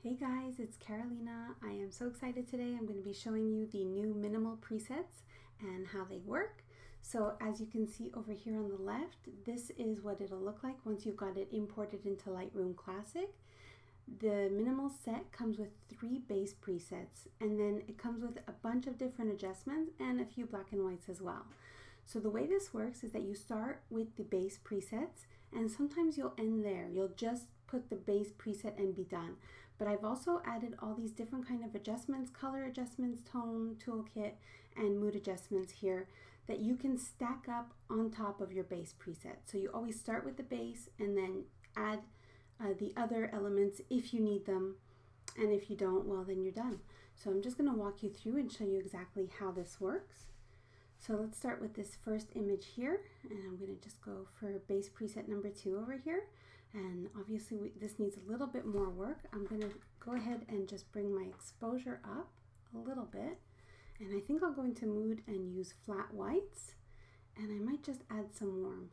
Hey guys, it's Carolina. I am so excited today. I'm going to be showing you the new minimal presets and how they work. So as you can see over here on the left, this is what it'll look like once you've got it imported into Lightroom Classic. The minimal set comes with 3 base presets, and then it comes with a bunch of different adjustments and a few black and whites as well. So the way this works is that you start with the base presets, and sometimes you'll end there. You'll just put the base preset and be done. But I've also added all these different kind of adjustments, color adjustments, tone, toolkit, and mood adjustments here that you can stack up on top of your base preset. So you always start with the base and then add the other elements if you need them, and if you don't, well then you're done. So I'm just going to walk you through and show you exactly how this works. So let's start with this first image here, and I'm going to just go for base preset number 2 over here. And obviously this needs a little bit more work. I'm going to go ahead and just bring my exposure up a little bit, and I think I'll go into mood and use flat whites, and I might just add some warmth.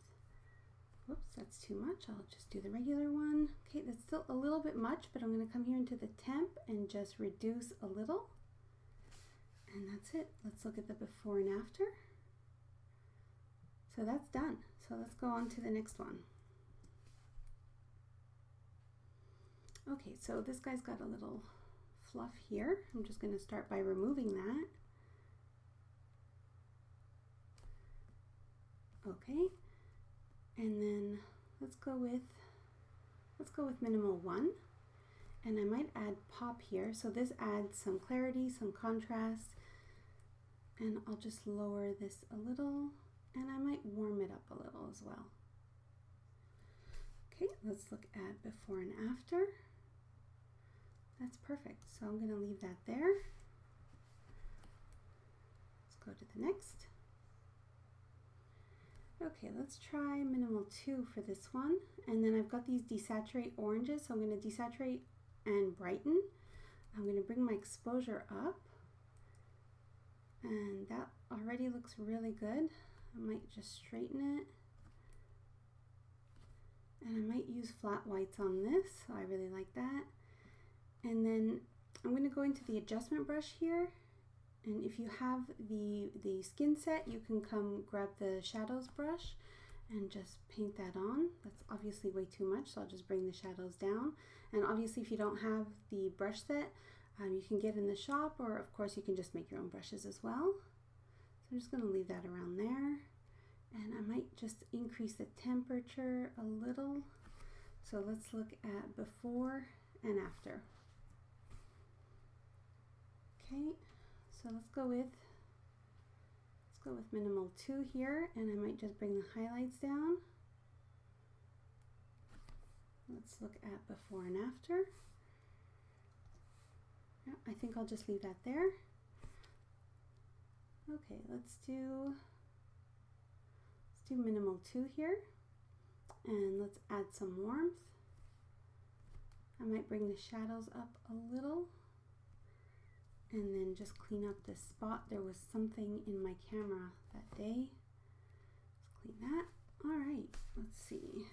Whoops, that's too much. I'll just do the regular one. Okay, that's still a little bit much, but I'm going to come here into the temp and just reduce a little. And that's it. Let's look at the before and after. So that's done. So let's go on to the next one. Okay, so this guy's got a little fluff here. I'm just going to start by removing that. Okay. And then let's go with minimal 1, and I might add pop here. So this adds some clarity, some contrast, and I'll just lower this a little, and I might warm it up a little as well. Okay, let's look at before and after. That's perfect. So I'm going to leave that there. Let's go to the next. Okay, let's try minimal 2 for this one. And then I've got these desaturate oranges, so I'm going to desaturate and brighten. I'm going to bring my exposure up, and that already looks really good. I might just straighten it, and I might use flat whites on this, so I really like that. And then I'm going to go into the adjustment brush here. And if you have the skin set, you can come grab the shadows brush and just paint that on. That's obviously way too much, so I'll just bring the shadows down. And obviously if you don't have the brush set, you can get in the shop, or of course you can just make your own brushes as well. So I'm just going to leave that around there. And I might just increase the temperature a little. So let's look at before and after. Okay. So let's go with minimal 2 here, and I might just bring the highlights down. Let's look at before and after. Yeah, I think I'll just leave that there. Okay, let's do minimal 2 here, and let's add some warmth. I might bring the shadows up a little, and then just clean up this spot. There was something in my camera that day. Let's clean that. All right, let's see.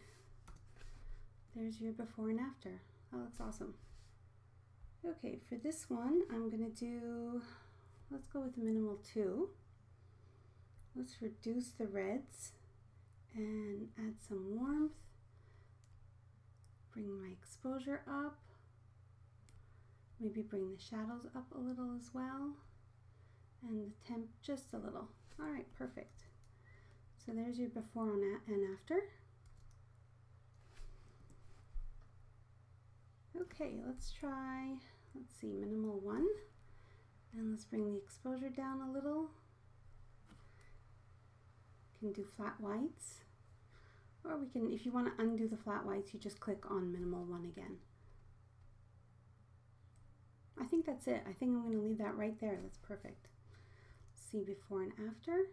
There's your before and after. Oh, that's awesome. Okay, for this one, I'm gonna do, let's go with minimal 2. Let's reduce the reds and add some warmth. Bring my exposure up. Maybe bring the shadows up a little as well, and the temp just a little. All right, perfect. So there's your before and after. Okay, let's see, minimal 1, and let's bring the exposure down a little. We can do flat whites, or we can, if you want to undo the flat whites, you just click on minimal 1 again. I think that's it. I think I'm going to leave that right there. That's perfect. See before and after.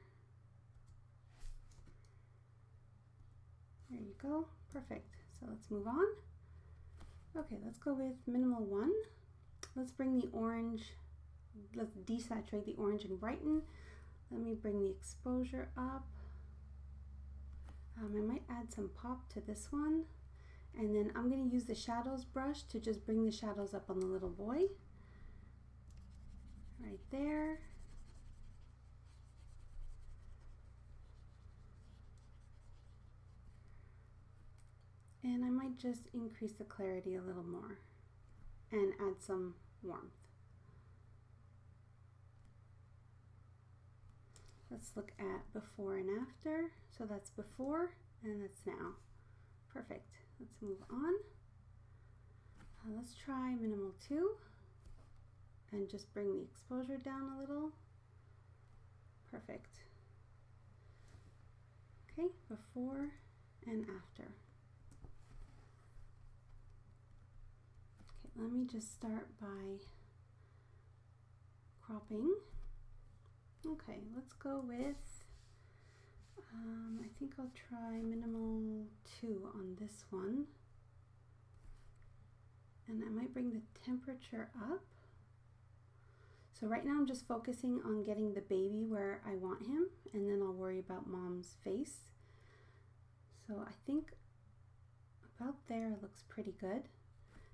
There you go. Perfect. So let's move on. Okay, let's go with minimal 1. Let's bring the orange, let's desaturate the orange and brighten. Let me bring the exposure up. I might add some pop to this one. And then I'm going to use the shadows brush to just bring the shadows up on the little boy. Right there. And I might just increase the clarity a little more and add some warmth. Let's look at before and after. So that's before and that's now. Perfect. Let's move on. Let's try minimal 2 and just bring the exposure down a little. Perfect. Okay, before and after. Okay, let me just start by cropping. Okay, let's go with, I think I'll try minimal 2 on this one. And I might bring the temperature up. So right now I'm just focusing on getting the baby where I want him, and then I'll worry about mom's face. So I think about there looks pretty good,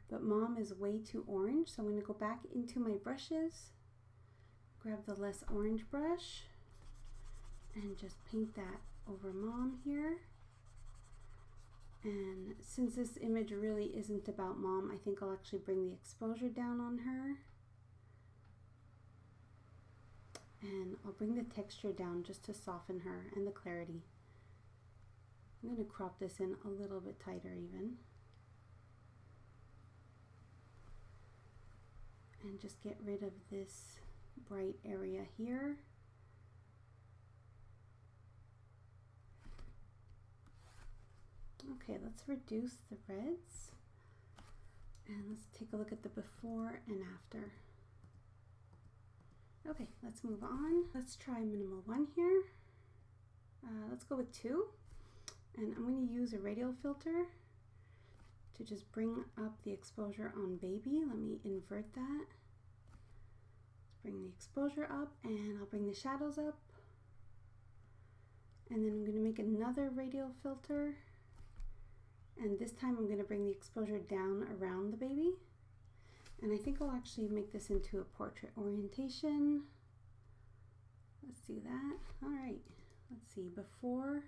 but mom is way too orange. So I'm going to go back into my brushes, grab the less orange brush, and just paint that over mom here. And since this image really isn't about mom, I think I'll actually bring the exposure down on her. And I'll bring the texture down just to soften her and the clarity. I'm going to crop this in a little bit tighter even. And just get rid of this bright area here. Okay, let's reduce the reds and let's take a look at the before and after. Okay, let's move on. Let's try minimal 1 here. Let's go with 2, and I'm going to use a radial filter to just bring up the exposure on baby. Let me invert that. Let's bring the exposure up, and I'll bring the shadows up, and then I'm going to make another radial filter. And this time I'm going to bring the exposure down around the baby. And I think I'll actually make this into a portrait orientation. Let's do that. All right, let's see, before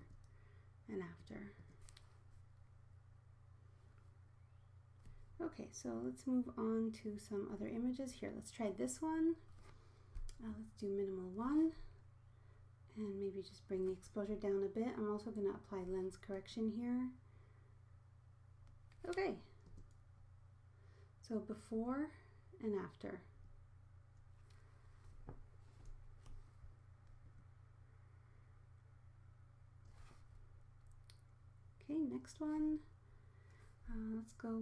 and after. Okay, so let's move on to some other images here. Let's try this one. Let's do minimal 1. And maybe just bring the exposure down a bit. I'm also going to apply lens correction here. Okay, so before and after. Okay, next one. Let's go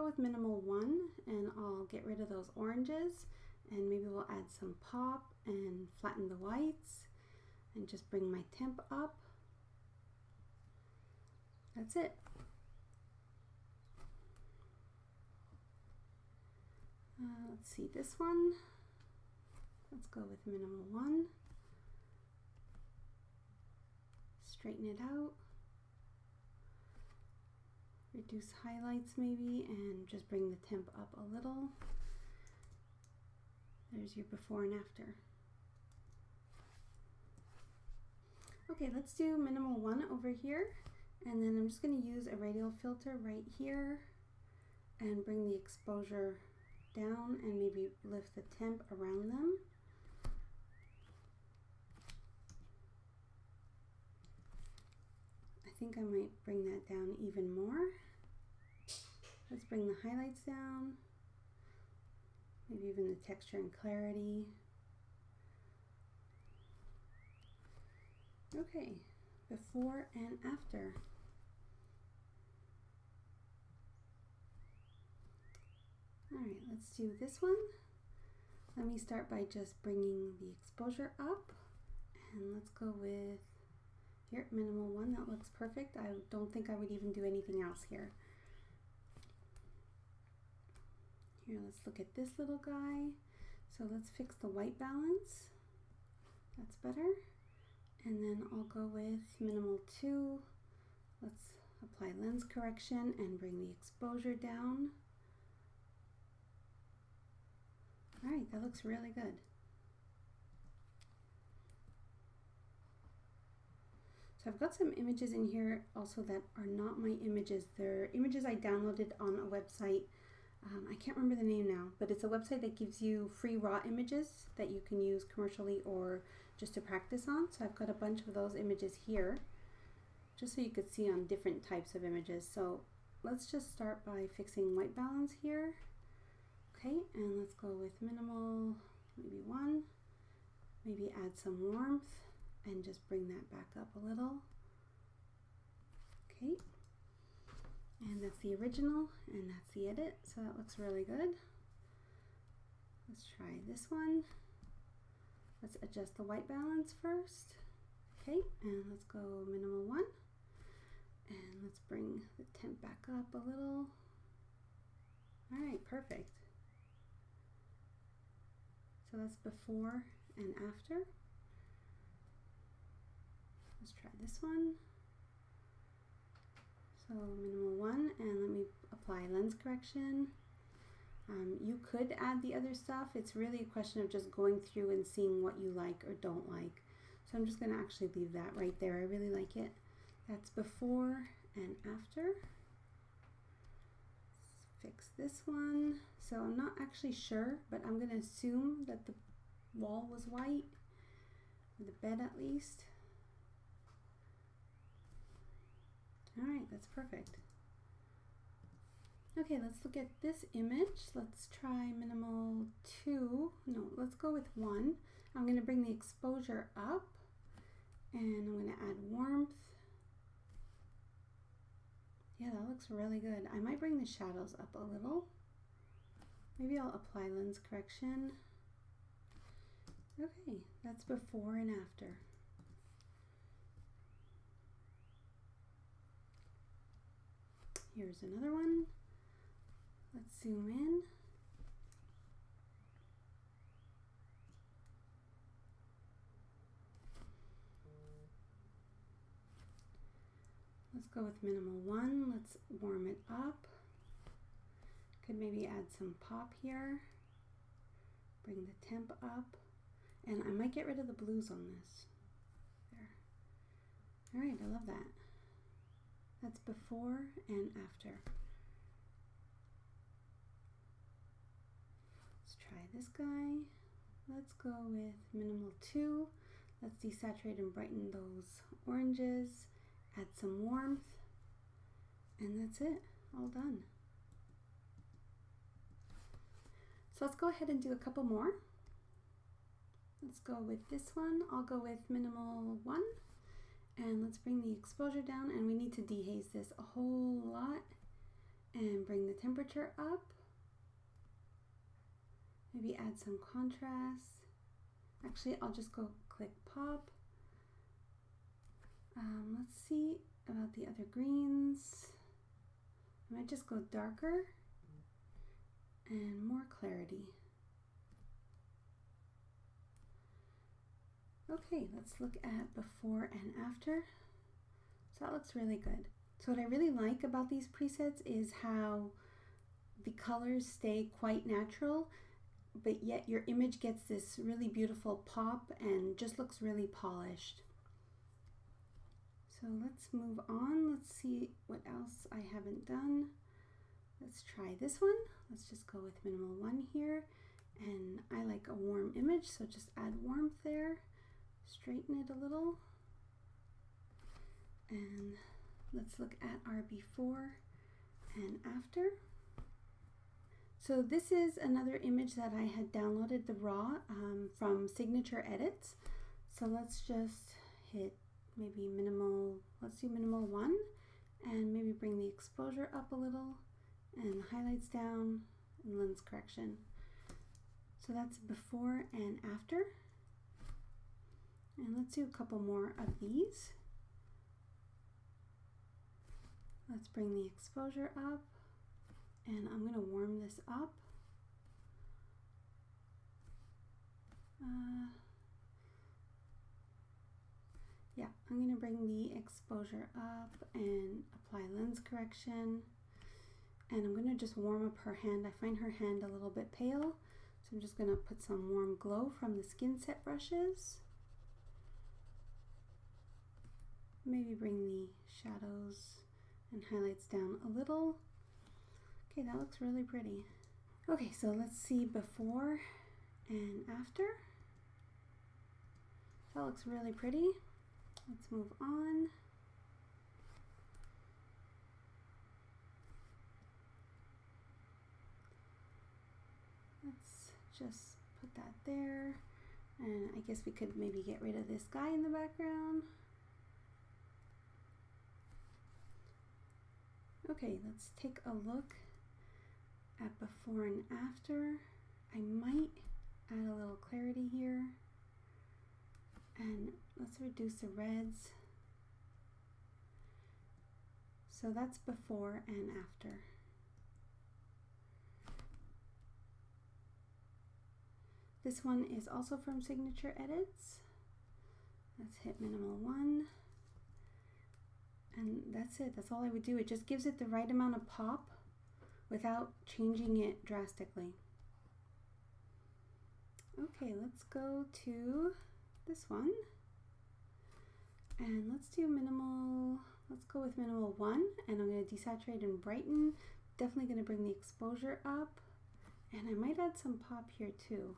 with minimal 1, and I'll get rid of those oranges, and maybe we'll add some pop and flatten the whites, and just bring my temp up. That's it. Let's see this one. Let's go with minimal 1. Straighten it out. Reduce highlights maybe, and just bring the temp up a little. There's your before and after. Okay, let's do minimal 1 over here, and then I'm just going to use a radial filter right here and bring the exposure down and maybe lift the temp around them. I think I might bring that down even more. Let's bring the highlights down, maybe even the texture and clarity. Okay, before and after. All right, let's do this one. Let me start by just bringing the exposure up, and let's go with here, minimal 1. That looks perfect. I don't think I would even do anything else here. Here, let's look at this little guy. So let's fix the white balance. That's better. And then I'll go with minimal 2. Let's apply lens correction and bring the exposure down. All right, that looks really good. So I've got some images in here also that are not my images. They're images I downloaded on a website. I can't remember the name now, but it's a website that gives you free raw images that you can use commercially or just to practice on. So I've got a bunch of those images here, just so you could see on different types of images. So let's just start by fixing white balance here. Okay, and let's go with minimal, maybe 1, maybe add some warmth and just bring that back up a little. Okay, and that's the original and that's the edit, so that looks really good. Let's try this one. Let's adjust the white balance first. Okay, and let's go minimal 1. And let's bring the temp back up a little. All right, perfect. So that's before and after. Let's try this one. So minimal 1, and let me apply lens correction. You could add the other stuff. It's really a question of just going through and seeing what you like or don't like. So I'm just going to actually leave that right there. I really like it. That's before and after. Let's fix this one. So I'm not actually sure, but I'm going to assume that the wall was white, or the bed at least. All right, that's perfect. Okay, let's look at this image. Let's try minimal 2. No, let's go with 1. I'm going to bring the exposure up and I'm going to add warmth. Yeah, that looks really good. I might bring the shadows up a little. Maybe I'll apply lens correction. Okay, that's before and after. Here's another one. Let's zoom in. Let's go with minimal 1. Let's warm it up. Could maybe add some pop here. Bring the temp up. And I might get rid of the blues on this. There. All right, I love that. That's before and after. Let's try this guy. Let's go with minimal 2. Let's desaturate and brighten those oranges. Add some warmth. And that's it. All done. So let's go ahead and do a couple more. Let's go with this one. I'll go with minimal 1. And let's bring the exposure down, and we need to dehaze this a whole lot and bring the temperature up. Maybe add some contrast. Actually, I'll just go click pop. Let's see about the other greens. I might just go darker and more clarity. Okay, let's look at before and after. So that looks really good. So what I really like about these presets is how the colors stay quite natural, but yet your image gets this really beautiful pop and just looks really polished. So let's move on. Let's see what else I haven't done. Let's try this one. Let's just go with minimal 1 here. And I like a warm image, so just add warmth there. Straighten it a little. And let's look at our before and after. So this is another image that I had downloaded the raw from Signature Edits. So let's just hit maybe minimal, let's do minimal 1 and maybe bring the exposure up a little and highlights down and lens correction. So that's before and after. And let's do a couple more of these. Let's bring the exposure up and I'm going to warm this up. Yeah, I'm going to bring the exposure up and apply lens correction. And I'm going to just warm up her hand. I find her hand a little bit pale, so I'm just going to put some warm glow from the Skin Set brushes. Maybe bring the shadows and highlights down a little. Okay, that looks really pretty. Okay, so let's see before and after. That looks really pretty. Let's move on. Let's just put that there. And I guess we could maybe get rid of this guy in the background. Okay, let's take a look at before and after. I might add a little clarity here. And let's reduce the reds. So that's before and after. This one is also from Signature Edits. Let's hit minimal 1. And that's it. That's all I would do. It just gives it the right amount of pop without changing it drastically. Okay, let's go to this one. And let's do minimal, let's go with minimal 1. And I'm going to desaturate and brighten. Definitely going to bring the exposure up. And I might add some pop here too.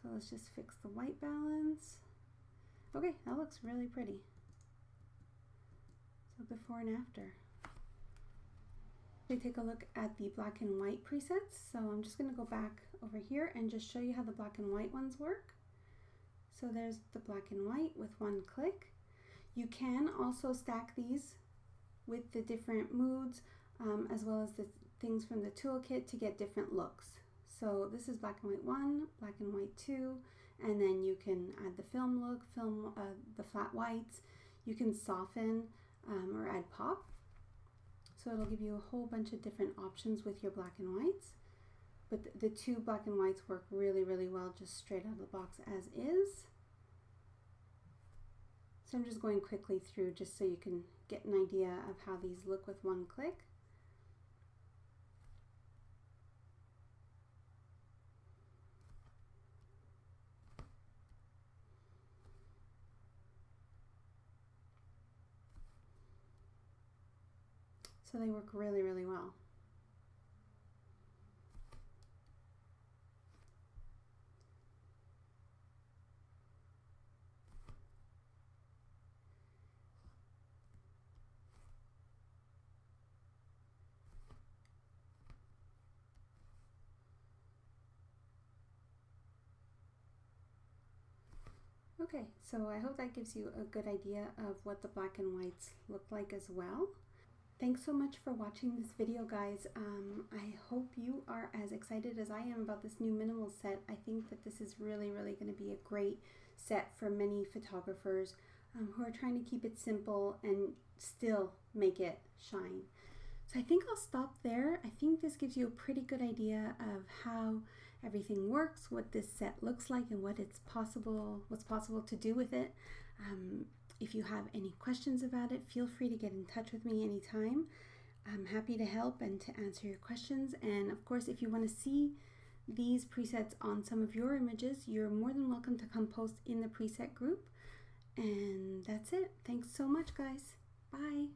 So let's just fix the white balance. Okay, that looks really pretty. So before and after. We take a look at the black and white presets. So I'm just going to go back over here and just show you how the black and white ones work. So there's the black and white with one click. You can also stack these with the different moods as well as the things from the toolkit to get different looks. So this is black and white 1, black and white 2, and then you can add the film look, the flat whites. You can soften or add pop. So it'll give you a whole bunch of different options with your black and whites. But the two black and whites work really, really well just straight out of the box as is. So I'm just going quickly through just so you can get an idea of how these look with one click. So they work really, really well. Okay, so I hope that gives you a good idea of what the black and whites look like as well. Thanks so much for watching this video, guys. I hope you are as excited as I am about this new minimal set. I think that this is really, really going to be a great set for many photographers who are trying to keep it simple and still make it shine. So I think I'll stop there. I think this gives you a pretty good idea of how everything works, what this set looks like, and what's possible to do with it. If you have any questions about it, feel free to get in touch with me anytime. I'm happy to help and to answer your questions. And of course, if you want to see these presets on some of your images, you're more than welcome to come post in the preset group. And that's it. Thanks so much, guys. Bye.